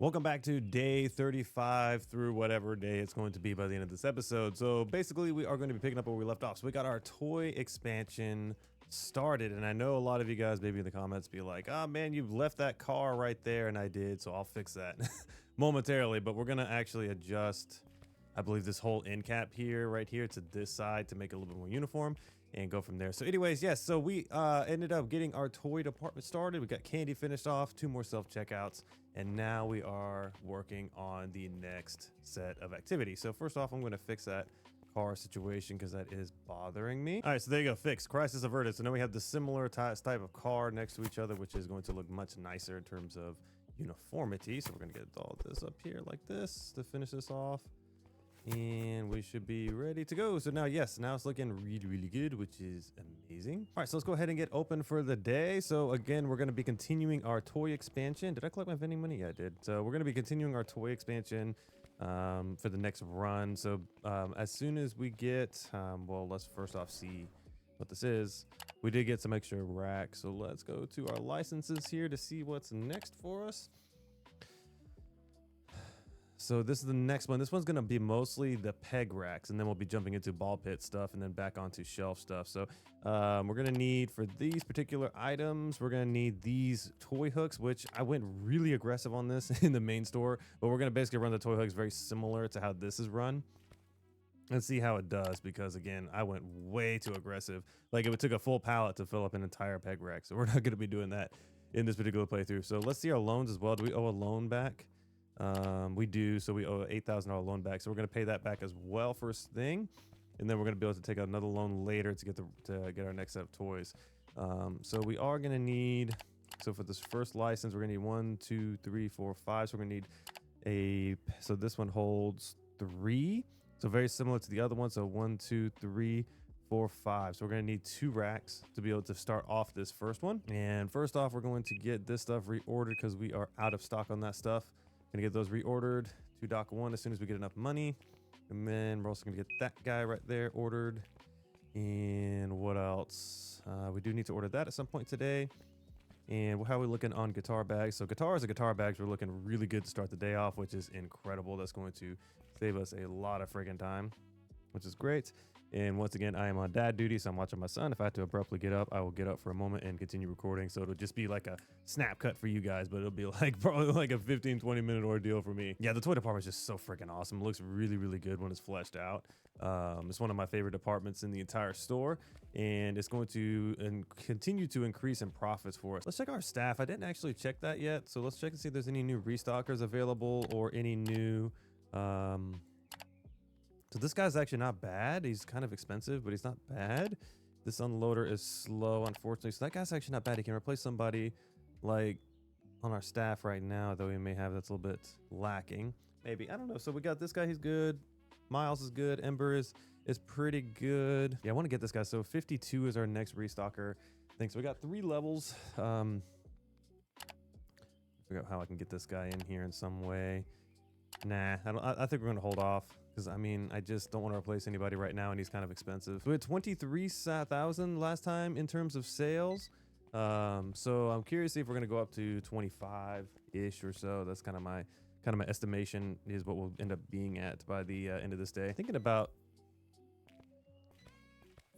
Welcome back to day 35 through whatever day it's going to be by the end of this episode. So basically we are going to be picking up where we left off. So we got our toy expansion started, and I know a lot of you guys maybe in the comments be like, oh man, you've left that car right there, and I did, so I'll fix that momentarily. But we're gonna actually adjust, I believe, this whole end cap here, right here, to this side to make it a little bit more uniform and go from there. So anyways, yes, so we ended up getting our toy department started. We got candy finished off, 2 more self-checkouts, and now we are working on the next set of activities. So first off, I'm going to fix that car situation because that is bothering me. All right, so there you go, fixed, crisis averted. So now we have the similar type of car next to each other, which is going to look much nicer in terms of uniformity. So we're going to get all this up here like this to finish this off. And we should be ready to go. So now, yes, now it's looking really good, which is amazing. All right, so let's go ahead and get open for the day. So again, we're going to be continuing our toy expansion. Did I collect my vending money? Yeah, I did. So we're going to be continuing our toy expansion for the next run. So as soon as we get, well, let's first off see what this is. We did get some extra racks. So let's go to our licenses here to see what's next for us. So this is the next one. This one's going to be mostly the peg racks, and then we'll be jumping into ball pit stuff and then back onto shelf stuff. So we're going to need, for these particular items, we're going to need these toy hooks, which I went really aggressive on this in the main store, but we're going to basically run the toy hooks very similar to how this is run. Let's see how it does, because again, I went way too aggressive. Like, it took a full pallet to fill up an entire peg rack. So we're not going to be doing that in this particular playthrough. So let's see our loans as well. Do we owe a loan back? We do, so we owe $8,000 loan back, so we're going to pay that back as well first thing, and then we're going to be able to take out another loan later to get our next set of toys. So we are going to need, so for this first license, we're going to need 1, 2, 3, 4, 5. So we're going to need so this one holds 3, so very similar to the other one. So 1, 2, 3, 4, 5. So we're going to need 2 racks to be able to start off this first one. And first off, we're going to get this stuff reordered because we are out of stock on that stuff. Gonna get those reordered to Dock 1 as soon as we get enough money. And then we're also gonna get that guy right there ordered. And what else? We do need to order that at some point today. And how are we looking on guitar bags? So guitars and guitar bags, we're looking really good to start the day off, which is incredible. That's going to save us a lot of friggin' time, which is great. And once again, I am on dad duty, so I'm watching my son. If I have to abruptly get up, I will get up for a moment and continue recording. So it'll just be like a snap cut for you guys, but it'll be like probably like a 15-20 minute ordeal for me. Yeah, the toy department is just so freaking awesome. It looks really good when it's fleshed out. It's one of my favorite departments in the entire store, and it's going to continue to increase in profits for us. Let's check our staff. I didn't actually check that yet, so let's check and see if there's any new restockers available or any new so this guy's actually not bad. He's kind of expensive, but he's not bad. This unloader is slow, unfortunately. So that guy's actually not bad. He can replace somebody like on our staff right now, though we may have that's a little bit lacking. Maybe, I don't know. So we got this guy, he's good. Miles is good. Ember is pretty good. Yeah, I want to get this guy. So 52 is our next restocker thing. So we got 3 levels. Figure out how I can get this guy in here in some way. Nah, I think we're going to hold off because, I mean, I just don't want to replace anybody right now, and he's kind of expensive. We had 23,000 last time in terms of sales. So I'm curious if we're going to go up to 25-ish or so. That's kind of my estimation is what we'll end up being at by the end of this day. Thinking about,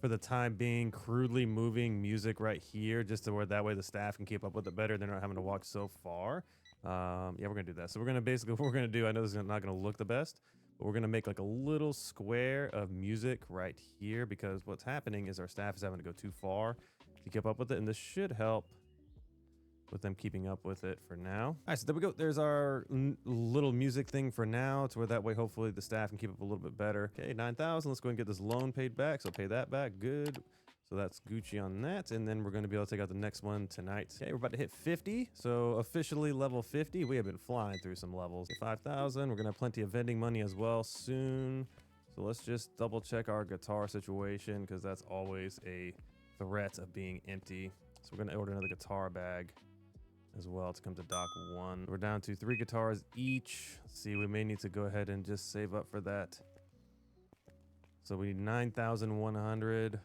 for the time being, crudely moving music right here just to where that way the staff can keep up with it better. They're not having to walk so far. Yeah, we're gonna do that. So we're gonna basically, what we're gonna do, I know this is not gonna look the best, but we're gonna make like a little square of music right here, because what's happening is our staff is having to go too far to keep up with it, and this should help with them keeping up with it for now. All right, so there we go. There's our little music thing for now, to where that way hopefully the staff can keep up a little bit better. Okay, 9,000. Let's go ahead and get this loan paid back. So pay that back. Good. So that's Gucci on that, and then we're going to be able to take out the next one tonight. Okay, we're about to hit 50, so officially level 50. We have been flying through some levels. 5,000. We're going to have plenty of vending money as well soon. So let's just double check our guitar situation, because that's always a threat of being empty. So we're going to order another guitar bag as well to come to Dock 1. We're down to 3 guitars each. Let's see, we may need to go ahead and just save up for that. So we need 9,100.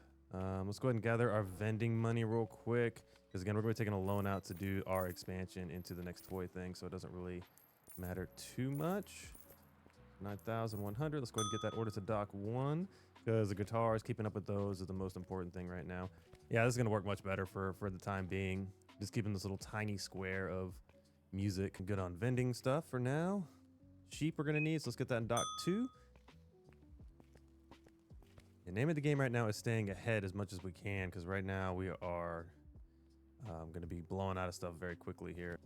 Let's go ahead and gather our vending money real quick, because again, we're going to be taking a loan out to do our expansion into the next toy thing, so it doesn't really matter too much. 9,100. Let's go ahead and get that order to dock 1 because the guitars, keeping up with those is the most important thing right now. Yeah, this is gonna work much better for the time being. Just keeping this little tiny square of music. Good on vending stuff for now. Sheep we're gonna need, so let's get that in dock 2. The name of the game right now is staying ahead as much as we can because right now we are going to be blowing out of stuff very quickly here.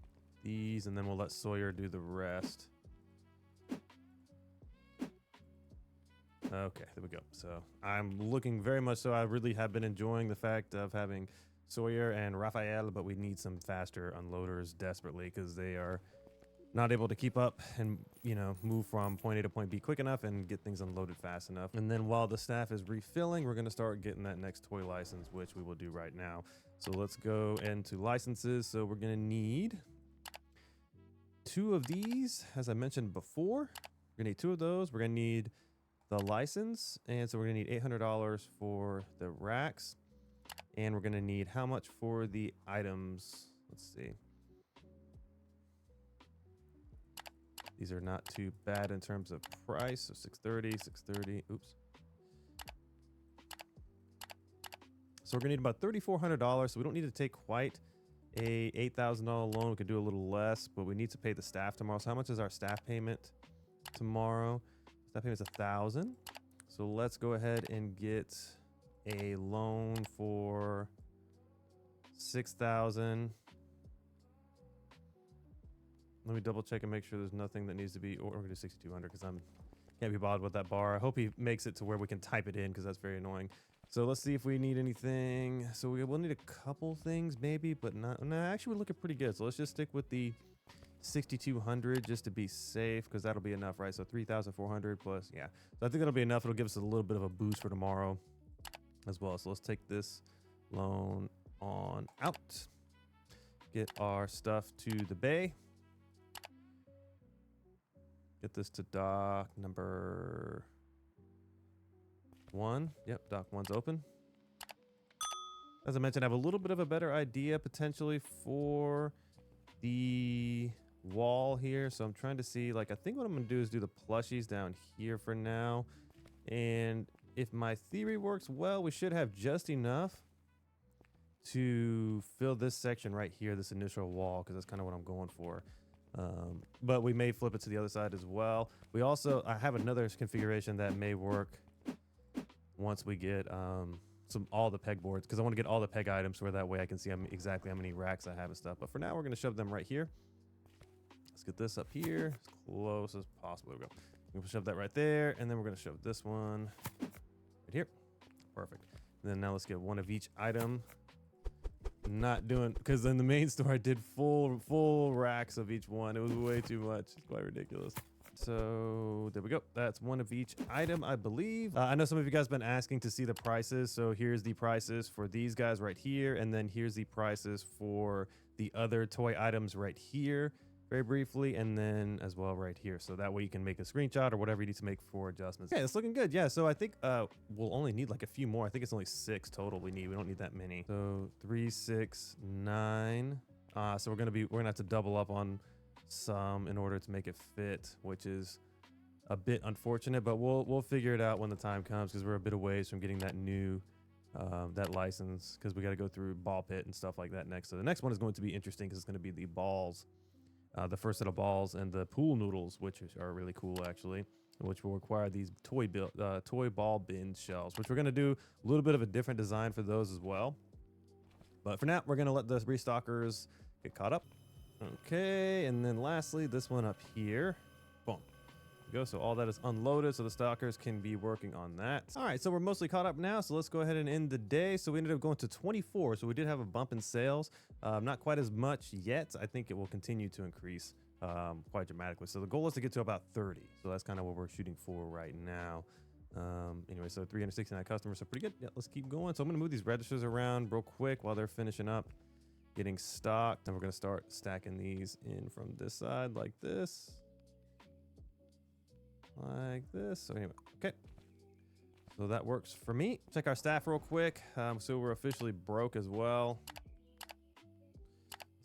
These, and then we'll let Sawyer do the rest. Okay, there we go. So I'm looking very much so. I really have been enjoying the fact of having Sawyer and Raphael, but we need some faster unloaders desperately because they are not able to keep up and, you know, move from point A to point B quick enough and get things unloaded fast enough. And then while the staff is refilling, we're going to start getting that next toy license, which we will do right now. So let's go into licenses. So we're going to need 2 of these, as I mentioned before. We're going to need 2 of those. We're going to need the license. And so we're going to need $800 for the racks. And we're going to need how much for the items? Let's see. These are not too bad in terms of price. So 630, 630. Oops. So we're gonna need about $3,400. So we don't need to take quite a $8,000 loan. We could do a little less, but we need to pay the staff tomorrow. So how much is our staff payment tomorrow? Staff payment's $1,000. So let's go ahead and get a loan for $6,000. Let me double check and make sure there's nothing that needs to be, or we're gonna do 6,200 because can't be bothered with that bar. I hope he makes it to where we can type it in because that's very annoying. So let's see if we need anything. So we'll need a couple things maybe, but not, no, actually we're looking pretty good. So let's just stick with the 6,200 just to be safe because that'll be enough, right? So 3,400 plus, yeah. So I think that'll be enough. It'll give us a little bit of a boost for tomorrow as well. So let's take this loan on out. Get our stuff to the bay. Get this to dock number 1. Yep, dock 1's open. As I mentioned, I have a little bit of a better idea potentially for the wall here. So I'm trying to see, like, I think what I'm gonna do is do the plushies down here for now. And if my theory works well, we should have just enough to fill this section right here, this initial wall, because that's kind of what I'm going for. But we may flip it to the other side as well. I have another configuration that may work once we get all the pegboards, because I want to get all the peg items where that way I can see exactly how many racks I have and stuff. But for now, we're going to shove them right here. Let's get this up here as close as possible. There we go. We're going to shove that right there, and then we're going to shove this one right here. Perfect. And then now let's get one of each item. Not doing, because in the main store I did full racks of each one. It was way too much. It's quite ridiculous. So there we go. That's one of each item, I believe. I know some of you guys have been asking to see the prices. So here's the prices for these guys right here. And then here's the prices for the other toy items right here, very briefly. And then as well right here. So that way you can make a screenshot or whatever you need to make for adjustments. Okay, it's looking good. Yeah, so I think we'll only need like a few more. I think it's only 6 total we need. We don't need that many. So 3, 6, 9. So we're gonna have to double up on some in order to make it fit, which is a bit unfortunate, but we'll figure it out when the time comes, because we're a bit away from getting that new that license, because we got to go through ball pit and stuff like that next. So the next one is going to be interesting because it's going to be the balls, the first set of balls, and the pool noodles, which are really cool actually, which will require these toy ball bin shells, which we're going to do a little bit of a different design for those as well. But for now, we're going to let the restockers get caught up. Okay, and then lastly, this one up here. Boom. There we go. So all that is unloaded, so the stockers can be working on that. All right, so we're mostly caught up now, so let's go ahead and end the day. So we ended up going to 24, so we did have a bump in sales. Not quite as much yet. I think it will continue to increase quite dramatically. So the goal is to get to about 30. So that's kind of what we're shooting for right now. Anyway, so 369 customers, so pretty good. Yeah, let's keep going. So I'm gonna move these registers around real quick while they're finishing up getting stocked, and we're gonna start stacking these in from this side like this. So anyway, okay. So that works for me. Check our staff real quick. So we're officially broke as well.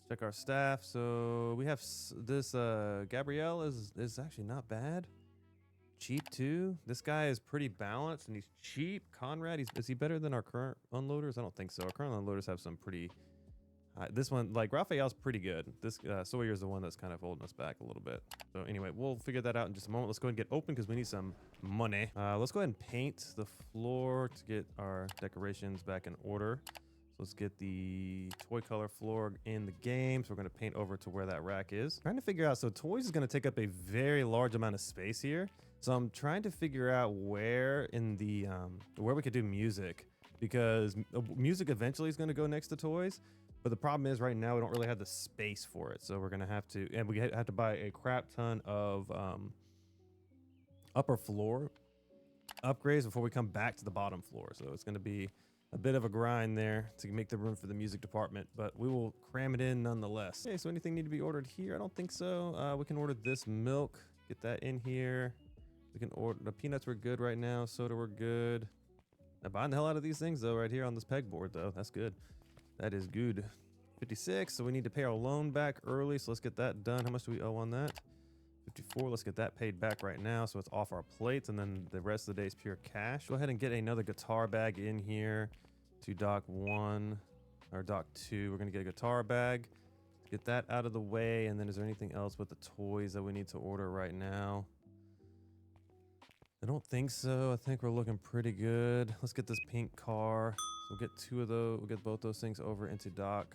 check our staff. So we have this Gabrielle is actually not bad. Cheap too. This guy is pretty balanced and he's cheap. Conrad, is he better than our current unloaders? I don't think so. Our current unloaders have some pretty this one, like Raphael's pretty good. This Sawyer's the one that's kind of holding us back a little bit. So anyway, we'll figure that out in just a moment. Let's go ahead and get open because we need some money. Let's go ahead and paint the floor to get our decorations back in order. So let's get the toy color floor in the game. So we're going to paint over to where that rack is. Trying to figure out, so toys is going to take up a very large amount of space here. So I'm trying to figure out where in the, where we could do music, because music eventually is going to go next to toys. But the problem is right now we don't really have the space for it. So we're going to have to, and we have to buy a crap ton of upper floor upgrades before we come back to the bottom floor. So it's going to be a bit of a grind there to make the room for the music department, but we will cram it in nonetheless. Okay, so anything need to be ordered here? I don't think so. We can order this milk, get that in here. We can order, the peanuts were good right now. Soda were good. I'm buying the hell out of these things though, right here on this pegboard though. That's good. That is good. 56, so we need to pay our loan back early, so let's get that done. How much do we owe on that? 54, let's get that paid back right now, so it's off our plates, and then the rest of the day is pure cash. Go ahead and get another guitar bag in here to dock 1, or dock 2. We're gonna get a guitar bag, get that out of the way, and then is there anything else with the toys that we need to order right now? I don't think so. I think we're looking pretty good. Let's get this pink car. We'll get 2 of those. We'll get both those things over into dock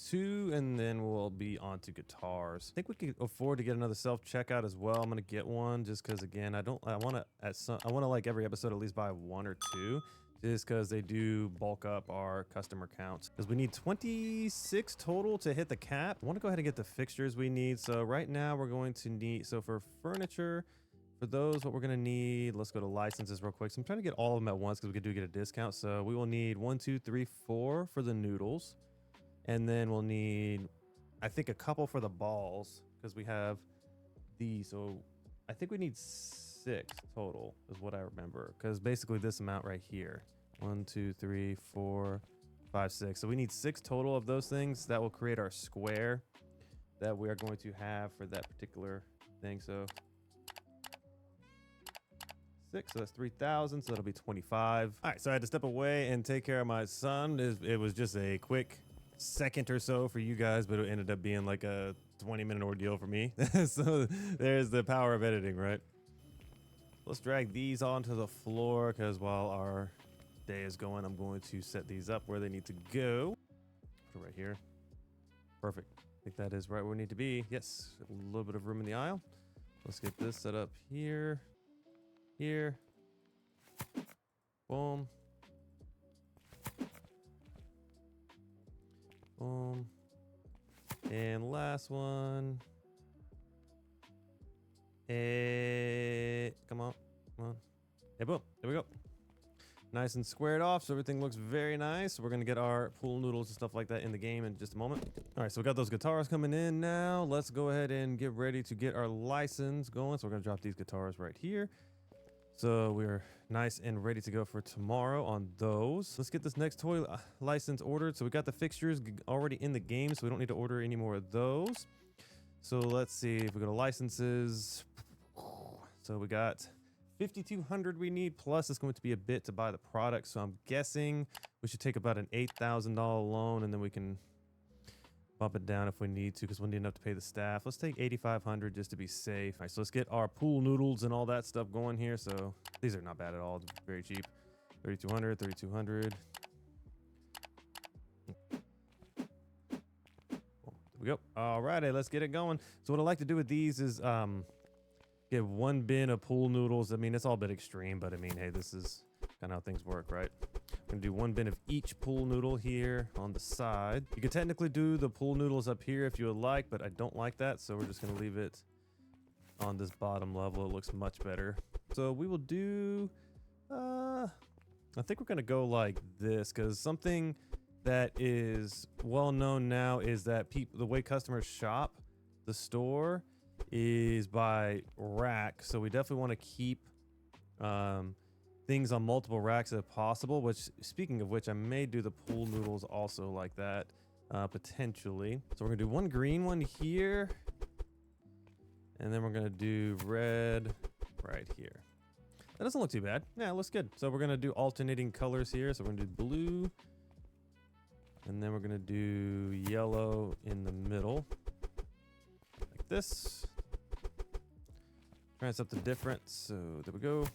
2, and then we'll be on to guitars. I think we can afford to get another self-checkout as well. I'm gonna get one just because, again, I want to like every episode at least buy 1 or 2, just because they do bulk up our customer count. Because we need 26 total to hit the cap. I want to go ahead and get the fixtures we need. So right now we're going to need, so for furniture, for those, what we're gonna need, let's go to licenses real quick. So I'm trying to get all of them at once because we could get a discount. So we will need 1, 2, 3, 4 for the noodles. And then we'll need, I think, a couple for the balls because we have these. So I think we need 6 total is what I remember. Because basically this amount right here, 1, 2, 3, 4, 5, 6. So we need 6 total of those things. That will create our square that we are going to have for that particular thing. So 6, so that's 3,000, so that'll be 25. All right, so I had to step away and take care of my son. It was just a quick second or so for you guys, but it ended up being like a 20-minute ordeal for me. So there's the power of editing, right? Let's drag these onto the floor because while our day is going, I'm going to set these up where they need to go. Put it right here. Perfect. I think that is right where we need to be. Yes, a little bit of room in the aisle. Let's get this set up here. Here. Boom. Boom. And last one. Hey, come on. Come on. Hey, boom. There we go. Nice and squared off, so everything looks very nice. We're going to get our pool noodles and stuff like that in the game in just a moment. All right, so we got those guitars coming in now. Let's go ahead and get ready to get our license going. So we're going to drop these guitars right here. So we're nice and ready to go for tomorrow on those. Let's get this next toy license ordered. So we got the fixtures already in the game, so we don't need to order any more of those. So let's see if we go to licenses. So we got 5,200 we need, plus it's going to be a bit to buy the product. So I'm guessing we should take about an $8,000 loan, and then we can bump it down if we need to, because we'll need enough to pay the staff. Let's take 8,500 just to be safe. All right, so let's get our pool noodles and all that stuff going here. So these are not bad at all. Very cheap. 3,200, 3,200. There we go. All righty, let's get it going. So what I like to do with these is get 1 bin of pool noodles. I mean, it's all a bit extreme, but I mean, hey, this is kind of how things work, right? I'm gonna do 1 bin of each pool noodle here on the side. You could technically do the pool noodles up here if you would like, but I don't like that, so we're just gonna leave it on this bottom level. It looks much better. So we will do, I think we're gonna go like this, because something that is well known now is that the way customers shop the store is by rack. So we definitely want to keep things on multiple racks if possible, which, speaking of which, I may do the pool noodles also like that. potentially. So we're gonna do one green one here, and then we're gonna do red right here. That doesn't look too bad. Yeah, it looks good. So we're gonna do alternating colors here. So we're gonna do blue, and then we're gonna do yellow in the middle, like this. Trying something different. So there we go.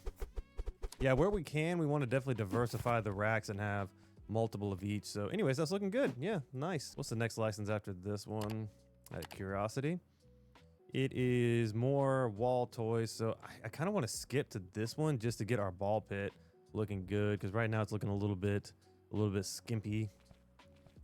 Yeah, where we can, we want to definitely diversify the racks and have multiple of each. So anyways, that's looking good. Yeah, nice. What's the next license after this one? Out of curiosity. It is more wall toys. So I kind of want to skip to this one just to get our ball pit looking good, because right now it's looking a little bit skimpy.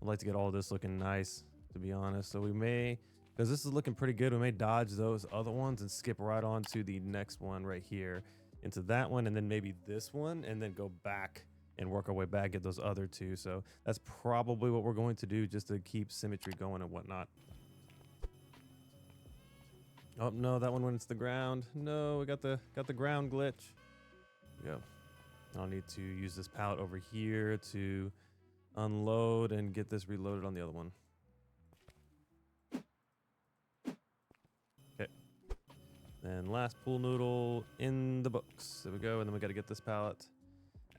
I'd like to get all this looking nice, to be honest. So we may, because this is looking pretty good, we may dodge those other ones and skip right on to the next one right here, into that one, and then maybe this one, and then go back and work our way back, get those other two. So that's probably what we're going to do, just to keep symmetry going and whatnot. Oh no, that one went into the ground. No, we got the ground glitch. There we go. I'll need to use this pallet over here to unload and get this reloaded on the other one. Okay. Then last pool noodle in the books. There we go. And then we got to get this pallet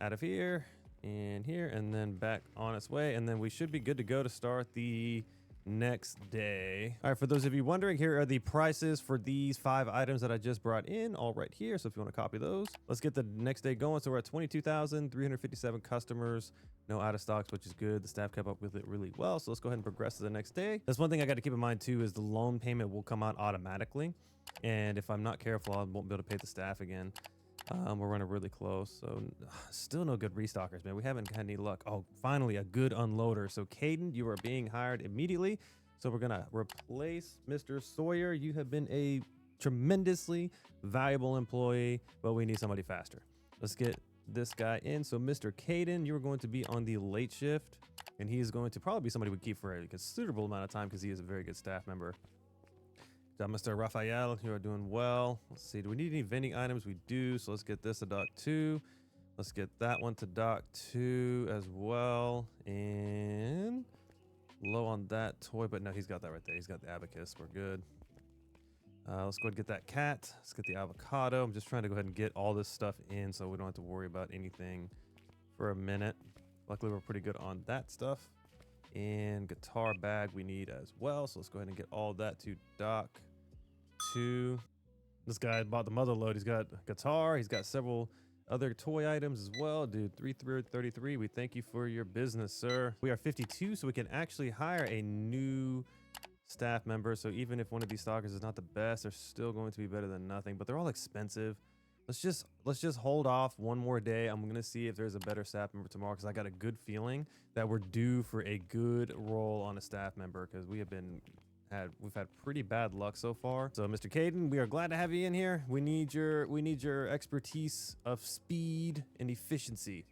out of here and here, and then back on its way. And then we should be good to go to start the next day. All right, for those of you wondering, here are the prices for these 5 items that I just brought in, all right here. So if you want to copy those, let's get the next day going. So we're at 22,357 customers, no out of stocks, which is good. The staff kept up with it really well. So let's go ahead and progress to the next day. That's one thing I got to keep in mind too, is the loan payment will come out automatically, and if I'm not careful, I won't be able to pay the staff again. We're running really close, so still no good restockers, man. We haven't had any luck. Oh, finally a good unloader. So Caden, you are being hired immediately. So we're gonna replace Mr. Sawyer. You have been a tremendously valuable employee, but we need somebody faster. Let's get this guy in. So Mr. Caden, you are going to be on the late shift, and he is going to probably be somebody we keep for a considerable amount of time because he is a very good staff member. Mr. Raphael, you are doing well. Let's see, do we need any vending items? We do, so let's get this to dock 2. Let's get that one to dock 2 as well. And low on that toy, but no, he's got that right there. He's got the abacus, we're good. Let's go ahead and get that cat. Let's get the avocado. I'm just trying to go ahead and get all this stuff in so we don't have to worry about anything for a minute. Luckily, we're pretty good on that stuff. And guitar bag we need as well. So let's go ahead and get all that to dock 2. This guy bought the mother load. He's got guitar. He's got several other toy items as well. Dude, 3333. We thank you for your business, sir. We are 52, so we can actually hire a new staff member. So even if one of these stockers is not the best, they're still going to be better than nothing. But they're all expensive. Let's just hold off one more day. I'm gonna see if there's a better staff member tomorrow, because I got a good feeling that we're due for a good roll on a staff member, because we've had pretty bad luck so far. So Mr. Caden, we are glad to have you in here. We need your expertise of speed and efficiency.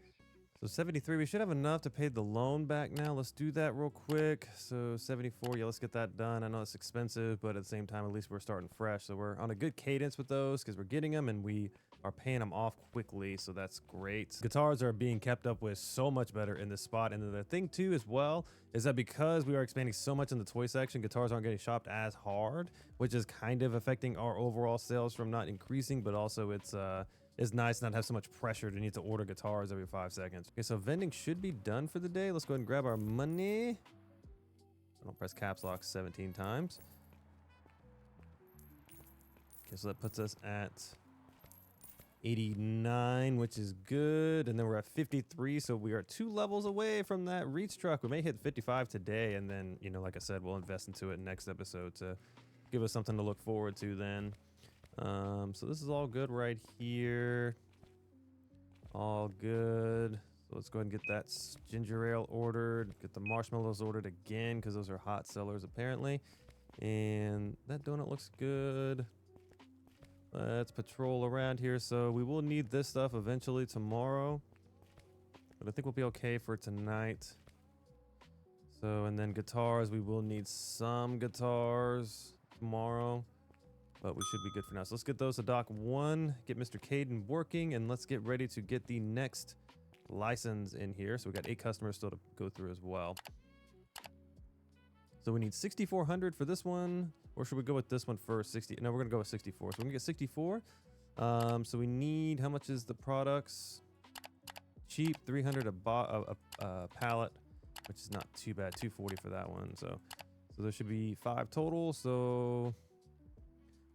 So 73, we should have enough to pay the loan back now. Let's do that real quick. So 74, yeah, let's get that done. I know it's expensive, but at the same time, at least we're starting fresh. So we're on a good cadence with those, because we're getting them and we are paying them off quickly. So that's great. Guitars are being kept up with so much better in this spot. And then the thing too as well is that because we are expanding so much in the toy section, guitars aren't getting shopped as hard, which is kind of affecting our overall sales from not increasing, but also it's nice not to have so much pressure to need to order guitars every 5 seconds. Okay, so vending should be done for the day. Let's go ahead and grab our money. I don't press caps lock 17 times. Okay, so that puts us at 89, which is good. And then we're at 53, so we are 2 levels away from that reach truck. We may hit 55 today, and then, you know, like I said, we'll invest into it next episode to give us something to look forward to then. So this is all good right here. All good. So let's go ahead and get that ginger ale ordered. Get the marshmallows ordered again, because those are hot sellers apparently. And that donut looks good. Let's patrol around here. So we will need this stuff eventually tomorrow, but I think we'll be okay for tonight. So, and then guitars, we will need some guitars tomorrow, but we should be good for now. So let's get those to dock 1, get Mr. Caden working, and let's get ready to get the next license in here. So we got 8 customers still to go through as well. So we need 6,400 for this one, or should we go with this one first? 60. No, we're gonna go with 64. So we're gonna get 64. So we need, how much is the products? Cheap, 300 a pallet, which is not too bad. 240 for that one. So there should be 5 total. So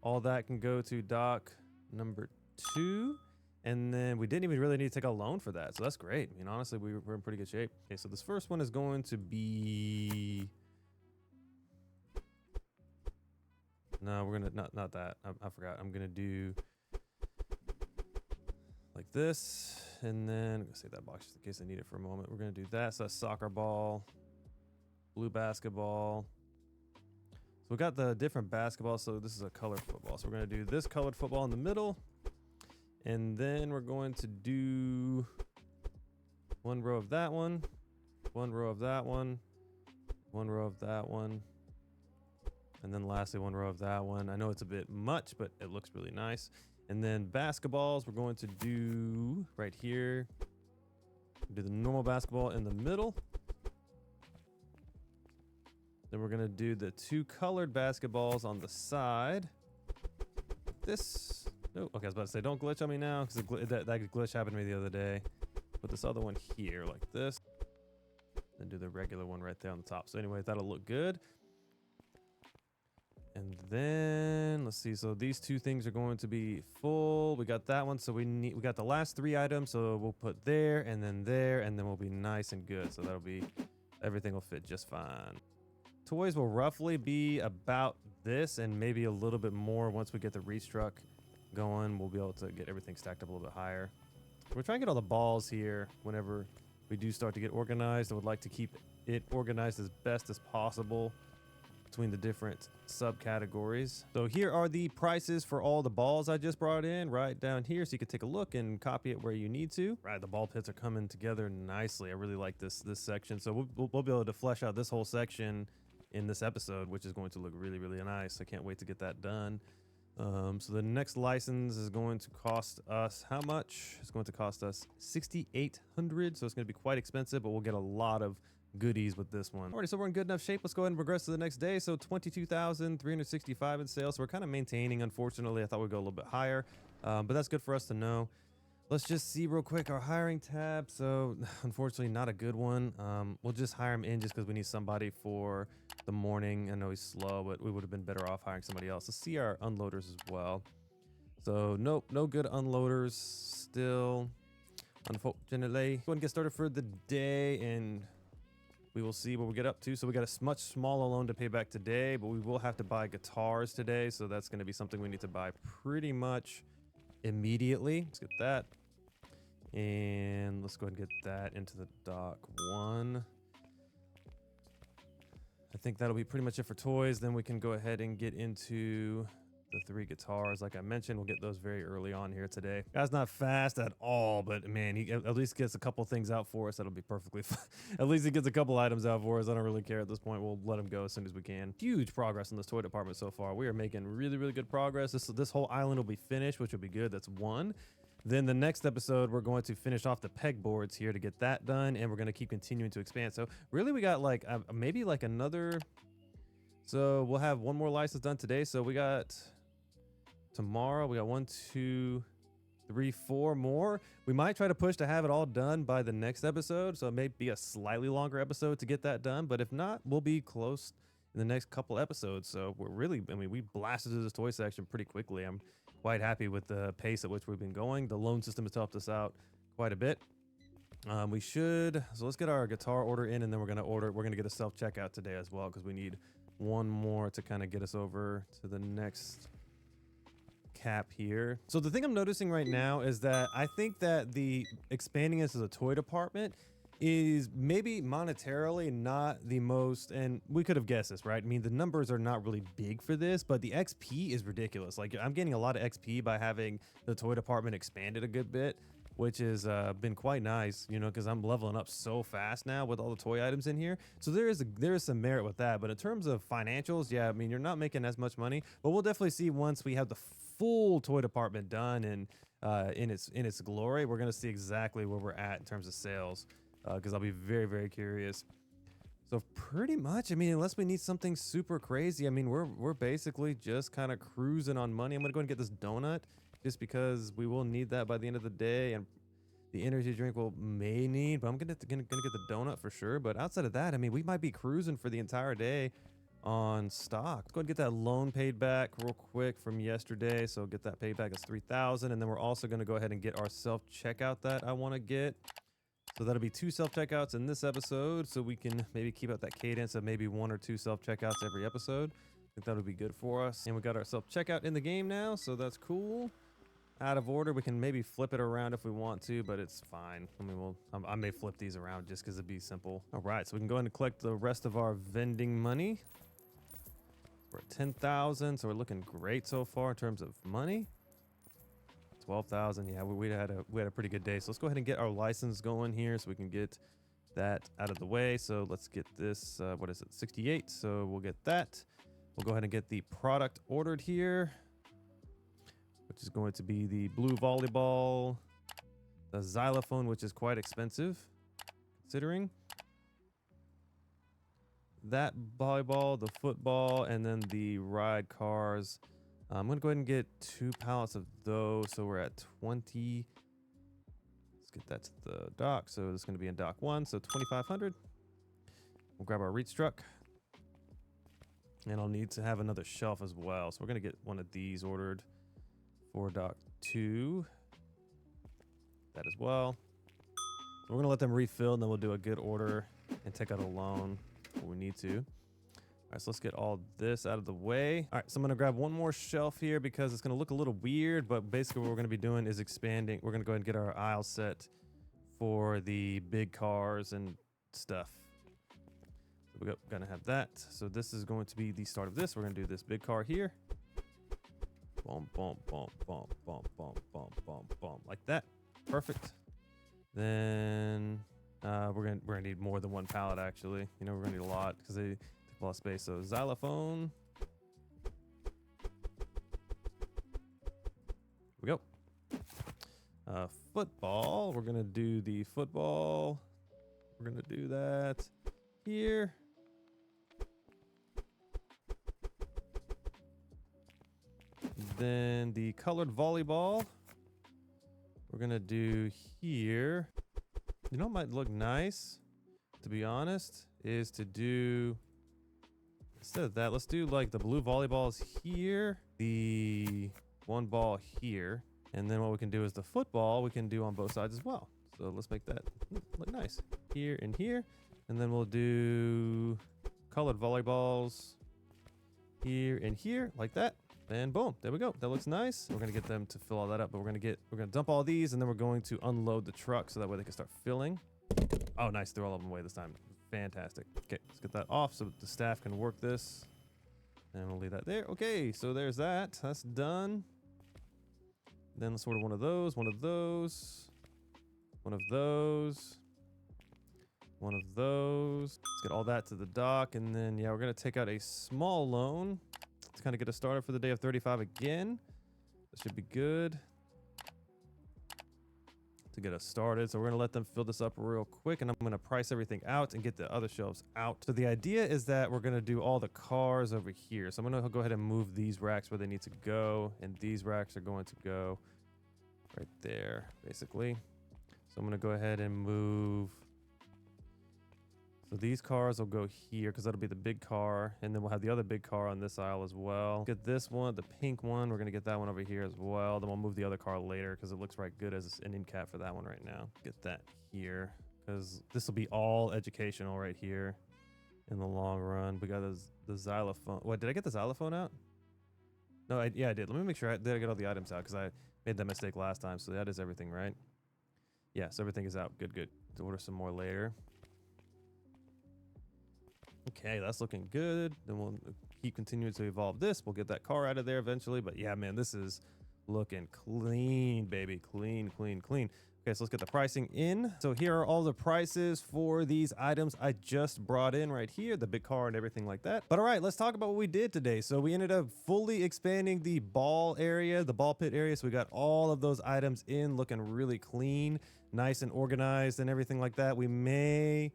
all that can go to dock number 2. And then we didn't even really need to take a loan for that. So that's great. I mean, honestly, we're in pretty good shape. Okay, so this first one is going to be... No, we're gonna, not that. I forgot. I'm gonna do like this. And then, I'm gonna save that box just in case I need it for a moment. We're gonna do that. So that's soccer ball, blue basketball. So we got the different basketball. So this is a colored football. So we're gonna do this colored football in the middle. And then we're going to do 1 row of that one, 1 row of that one, 1 row of that one, and then lastly 1 row of that one. I know it's a bit much, but it looks really nice. And then basketballs, we're going to do right here. Do the normal basketball in the middle. Then we're gonna do the 2 colored basketballs on the side. This. Oh, okay, I was about to say, don't glitch on me now, because that glitch happened to me the other day. Put this other one here, like this. Then do the regular one right there on the top. So anyway, that'll look good. And then, let's see, so these 2 things are going to be full. We got that one, so we got the last 3 items, so we'll put there, and then we'll be nice and good. So that'll be, everything will fit just fine. Toys will roughly be about this, and maybe a little bit more once we get the restruck going. We'll be able to get everything stacked up a little bit higher. We're trying to get all the balls here whenever we do start to get organized. I would like to keep it organized as best as possible between the different subcategories. So here are the prices for all the balls I just brought in right down here, so you can take a look and copy it where you need to. Right, the ball pits are coming together nicely. I really like this section. So we'll be able to flesh out this whole section in this episode, which is going to look really, really nice. I can't wait to get that done. So the next license is going to cost us how much? It's going to cost us 6,800. So it's going to be quite expensive, but we'll get a lot of goodies with this one. Alrighty, so we're in good enough shape. Let's go ahead and progress to the next day. So 22,365 in sales. So we're kind of maintaining. Unfortunately, I thought we'd go a little bit higher, but that's good for us to know. Let's just see real quick our hiring tab. So unfortunately, not a good one. We'll just hire him in just because we need somebody for the morning. I know he's slow, but we would have been better off hiring somebody else. Let's see our unloaders as well. So nope, no good unloaders still, unfortunately. Go ahead and get started for the day, and we will see what we get up to. So we got a much smaller loan to pay back today, but we will have to buy guitars today. So that's going to be something we need to buy pretty much immediately. Let's get that. And let's go ahead and get that into the dock 1. I think that'll be pretty much it for toys. Then we can go ahead and get into the 3 guitars. Like I mentioned, we'll get those very early on here today. Guy's not fast at all, but man, he at least gets a couple things out for us. That'll be perfectly fine. At least he gets a couple items out for us. I don't really care at this point. We'll let him go as soon as we can. Huge progress in this toy department so far. We are making really, really good progress. This whole island will be finished, which will be good. That's 1. Then the next episode, we're going to finish off the pegboards here to get that done, and we're going to keep continuing to expand. So really, we got like maybe like another. So we'll have 1 more license done today. So we got tomorrow. We got 1, 2, 3, 4 more. We might try to push to have it all done by the next episode. So it may be a slightly longer episode to get that done. But if not, we'll be close in the next couple episodes. So we're really, I mean, we blasted through this toy section pretty quickly. I'm quite happy with the pace at which we've been going. The loan system has helped us out quite a bit. We should, so let's get our guitar order in, and then we're gonna get a self-checkout today as well, because we need 1 more to kind of get us over to the next cap here. So the thing I'm noticing right now is that I think that the expanding this as a toy department is maybe monetarily not the most, and we could have guessed this, right? I mean, the numbers are not really big for this, but the XP is ridiculous. Like, I'm getting a lot of XP by having the toy department expanded a good bit, which has been quite nice, you know, because I'm leveling up so fast now with all the toy items in here. So there is some merit with that. But in terms of financials, yeah, I mean, you're not making as much money, but we'll definitely see once we have the full toy department done and in its glory. We're gonna see exactly where we're at in terms of sales, because I'll be very, very curious. So pretty much, I mean, unless we need something super crazy, I mean, we're basically just kind of cruising on money. I'm gonna go ahead and get this donut just because we will need that by the end of the day, and the energy drink will may need, but I'm gonna get the donut for sure. But outside of that, I mean, we might be cruising for the entire day on stock. Let's go ahead and get that loan paid back real quick from yesterday. So get that paid back as 3,000, and then we're also gonna go ahead and get our self checkout that I want to get. So that'll be 2 self-checkouts in this episode, so we can maybe keep up that cadence of maybe 1 or 2 self-checkouts every episode. I think that would be good for us. And we got our self-checkout in the game now, so that's cool. Out of order, we can maybe flip it around if we want to, but it's fine. I mean, I may flip these around just because it'd be simple. All right, so we can go ahead and collect the rest of our vending money. We're at 10,000, so we're looking great so far in terms of money. 12,000. Yeah, we had a pretty good day. So let's go ahead and get our license going here so we can get that out of the way. So let's get this, what is it, 68. So we'll get that. We'll go ahead and get the product ordered here, which is going to be the blue volleyball, the xylophone, which is quite expensive considering. That volleyball, the football, and then the ride cars. I'm going to go ahead and get 2 pallets of those. So we're at 20. Let's get that to the dock. So this is going to be in dock 1. So 2,500. We'll grab our reach truck. And I'll need to have another shelf as well. So we're going to get one of these ordered for dock 2. That as well. So we're going to let them refill, and then we'll do a good order and take out a loan when we need to. All right, so let's get all this out of the way. All right, so I'm gonna grab one more shelf here because it's gonna look a little weird, but basically what we're gonna be doing is expanding. We're gonna go ahead and get our aisle set for the big cars and stuff. So we're gonna have that. So this is going to be the start of this. We're gonna do this big car here. Boom, boom, boom, boom, boom, boom, boom, boom, boom, like that. Perfect. Then we're gonna need more than 1 pallet actually. You know, we're gonna need a lot because they a lot of space. So xylophone. Here we go. Football. We're gonna do the football. We're gonna do that here. Then the colored volleyball. We're gonna do here. You know what might look nice, to be honest, is to do, instead of that, let's do like the blue volleyballs here, the 1 ball here, and then what we can do is the football we can do on both sides as well. So let's make that look nice here and here, and then we'll do colored volleyballs here and here like that. And boom, there we go. That looks nice. We're gonna get them to fill all that up, but we're gonna dump all these, and then we're going to unload the truck so that way they can start filling. Oh, nice, they're all of them away this time. Fantastic. Okay, let's get that off so the staff can work this. And we'll leave that there. Okay, so there's that. That's done. Then let's order one of those, one of those, one of those, one of those. Let's get all that to the dock, and then yeah, we're gonna take out a small loan to kind of get us started for the day of 35 again. That should be good to get us started. So we're gonna let them fill this up real quick, and I'm gonna price everything out and get the other shelves out. So the idea is that we're gonna do all the cars over here. So I'm gonna go ahead and move these racks where they need to go, and these racks are going to go right there, basically. So I'm gonna go ahead and move. So these cars will go here because that'll be the big car, and then we'll have the other big car on this aisle as well. Get this one, the pink one. We're gonna get that one over here as well. Then we'll move the other car later because it looks right good as an end cap for that one right now. Get that here because this will be all educational right here in the long run. We got the xylophone. What, did I get the xylophone out? No, yeah, I did. Let me make sure I get all the items out because I made that mistake last time. So that is everything, right? Yes, everything is out. Good, good. To order some more later. Okay, that's looking good. Then we'll keep continuing to evolve this. We'll get that car out of there eventually. But yeah, man, this is looking clean, baby. Clean, clean, clean. Okay, so let's get the pricing in. So here are all the prices for these items I just brought in right here, the big car and everything like that. But all right, let's talk about what we did today. So we ended up fully expanding the ball area, the ball pit area. So we got all of those items in, looking really clean, nice and organized and everything like that. We may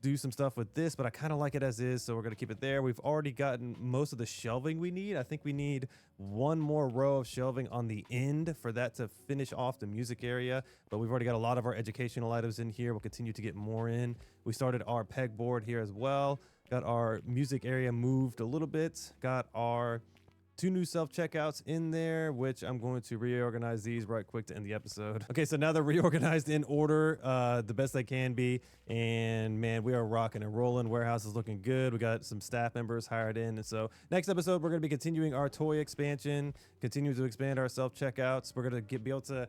do some stuff with this, but I kind of like it as is, so we're going to keep it there. We've already gotten most of the shelving we need. I think we need one more row of shelving on the end for that to finish off the music area, but we've already got a lot of our educational items in here. We'll continue to get more in. We started our pegboard here as well. Got our music area moved a little bit. Got our 2 new self-checkouts in there, which I'm going to reorganize these right quick to end the episode. Okay, so now they're reorganized in order, the best they can be. And man, we are rocking and rolling. Warehouse is looking good. We got some staff members hired in. And so next episode, we're going to be continuing our toy expansion, continue to expand our self-checkouts. We're going to be able to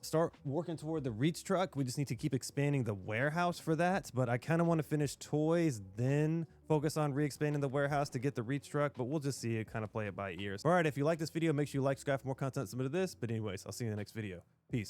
start working toward the reach truck. We just need to keep expanding the warehouse for that, but I kind of want to finish toys, then focus on re-expanding the warehouse to get the reach truck, but we'll just see it, kind of play it by ears. All right, if you like this video, make sure you like, subscribe for more content similar to this. But anyways, I'll see you in the next video. Peace.